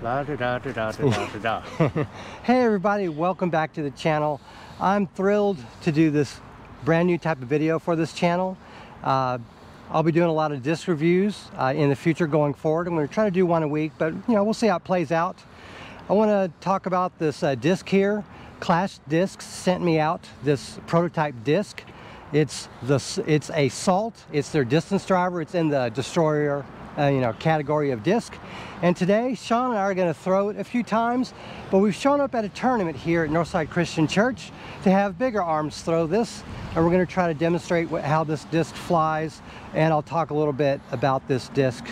La da da da da da da da. Hey everybody, welcome back to the channel. I'm thrilled to do this brand new type of video for this channel. I'll be doing a lot of disc reviews in the future going forward. I'm going to try to do one a week, but we'll see how it plays out. I want to talk about this disc here. Clash Discs sent me out this prototype disc. It's a Salt. It's their distance driver. It's in the destroyer category of disc. And today Sean and I are going to throw it a few times, but we've shown up at a tournament here at Northside Christian Church to have bigger arms throw this, and we're going to try to demonstrate how this disc flies, and I'll talk a little bit about this disc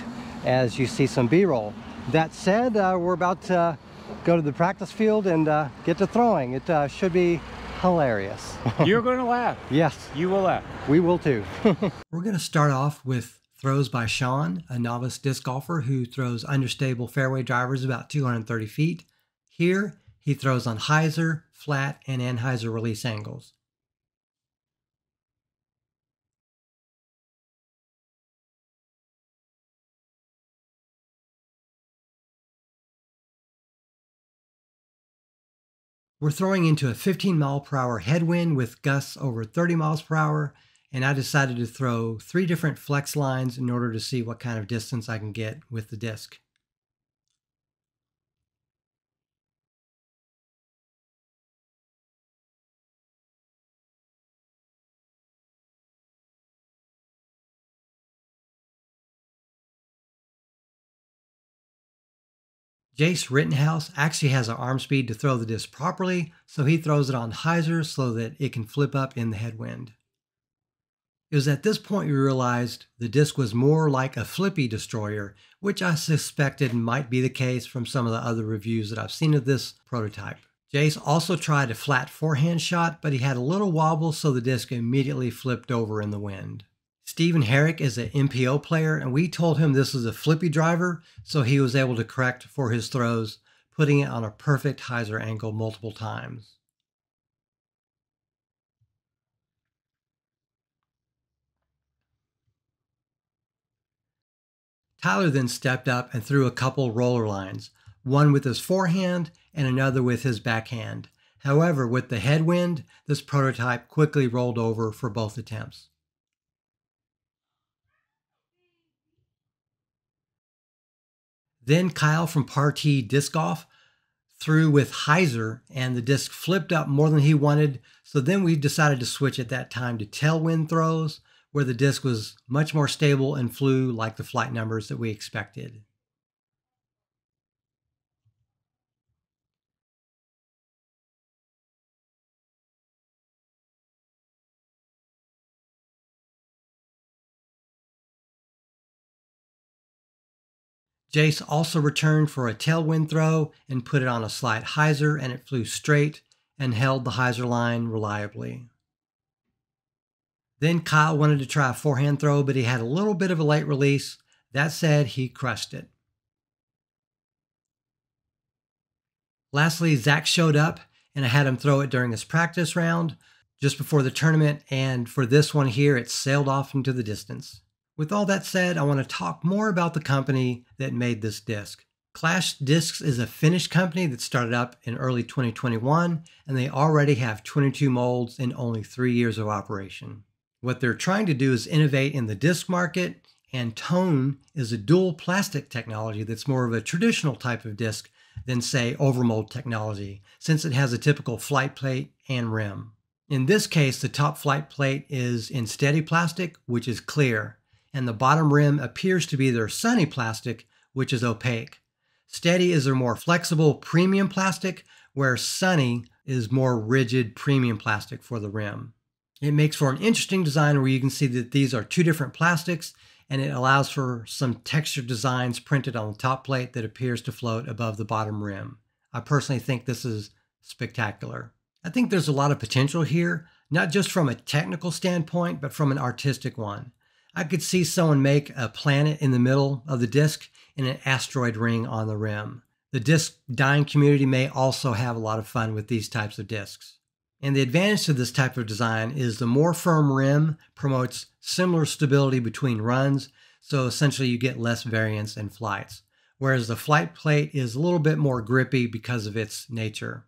as you see some b-roll. That said, we're about to go to the practice field and get to throwing. It should be hilarious. You're going to laugh. Yes. You will laugh. We will too. We're going to start off with throws by Sean, a novice disc golfer who throws understable fairway drivers about 230 feet. Here, he throws on hyzer, flat, and anhyzer release angles. We're throwing into a 15-mile-per-hour headwind with gusts over 30 miles per hour, and I decided to throw 3 different flex lines in order to see what kind of distance I can get with the disc. Jace Rittenhouse actually has an arm speed to throw the disc properly, so he throws it on hyzer so that it can flip up in the headwind. It was at this point we realized the disc was more like a flippy destroyer, which I suspected might be the case from some of the other reviews that I've seen of this prototype. Jace also tried a flat forehand shot, but he had a little wobble, so the disc immediately flipped over in the wind. Stephen Herrick is an MPO player, and we told him this was a flippy driver, so he was able to correct for his throws, putting it on a perfect hyzer angle multiple times. Tyler then stepped up and threw a couple roller lines, one with his forehand and another with his backhand. However, with the headwind, this prototype quickly rolled over for both attempts. Then Kyle from Party Disc Golf threw with hyzer, and the disc flipped up more than he wanted, so then we decided to switch at that time to tailwind throws, where the disc was much more stable and flew like the flight numbers that we expected. Jace also returned for a tailwind throw and put it on a slight hyzer, and it flew straight and held the hyzer line reliably. Then Kyle wanted to try a forehand throw, but he had a little bit of a late release. That said, he crushed it. Lastly, Zach showed up, and I had him throw it during his practice round just before the tournament, and for this one here, it sailed off into the distance. With all that said, I want to talk more about the company that made this disc. Clash Discs is a Finnish company that started up in early 2021, and they already have 22 molds in only 3 years of operation. What they're trying to do is innovate in the disc market, and Tone is a dual plastic technology that's more of a traditional type of disc than, say, overmold technology, since it has a typical flight plate and rim. In this case, the top flight plate is in steady plastic, which is clear, and the bottom rim appears to be their sunny plastic, which is opaque. Steady is their more flexible premium plastic, where sunny is more rigid premium plastic for the rim. It makes for an interesting design where you can see that these are 2 different plastics, and it allows for some textured designs printed on the top plate that appears to float above the bottom rim. I personally think this is spectacular. I think there's a lot of potential here, not just from a technical standpoint, but from an artistic one. I could see someone make a planet in the middle of the disc and an asteroid ring on the rim. The disc dyeing community may also have a lot of fun with these types of discs. And the advantage to this type of design is the more firm rim promotes similar stability between runs, so essentially you get less variance in flights. whereas the flight plate is a little bit more grippy because of its nature.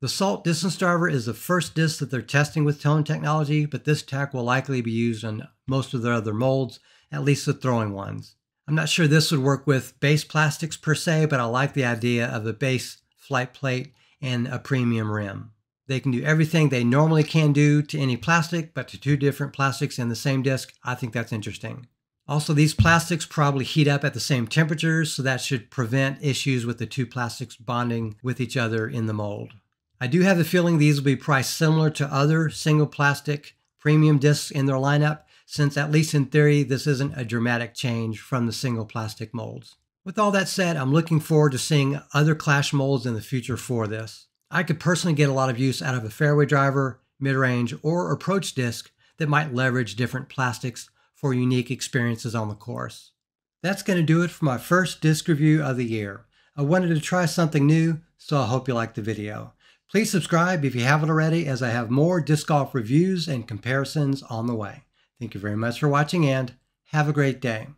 The Salt Distance Driver is the first disc that they're testing with tone technology, but this tech will likely be used on most of their other molds, at least the throwing ones. I'm not sure this would work with base plastics per se, but I like the idea of a base flight plate and a premium rim. They can do everything they normally can do to any plastic, but to two different plastics in the same disc, I think that's interesting. Also, these plastics probably heat up at the same temperatures, so that should prevent issues with the two plastics bonding with each other in the mold. I do have the feeling these will be priced similar to other single plastic premium discs in their lineup, since at least in theory, this isn't a dramatic change from the single plastic molds. With all that said, I'm looking forward to seeing other Clash molds in the future for this. I could personally get a lot of use out of a fairway driver, mid-range, or approach disc that might leverage different plastics for unique experiences on the course. That's going to do it for my first disc review of the year. I wanted to try something new, so I hope you liked the video. Please subscribe if you haven't already, as I have more disc golf reviews and comparisons on the way. Thank you very much for watching, and have a great day.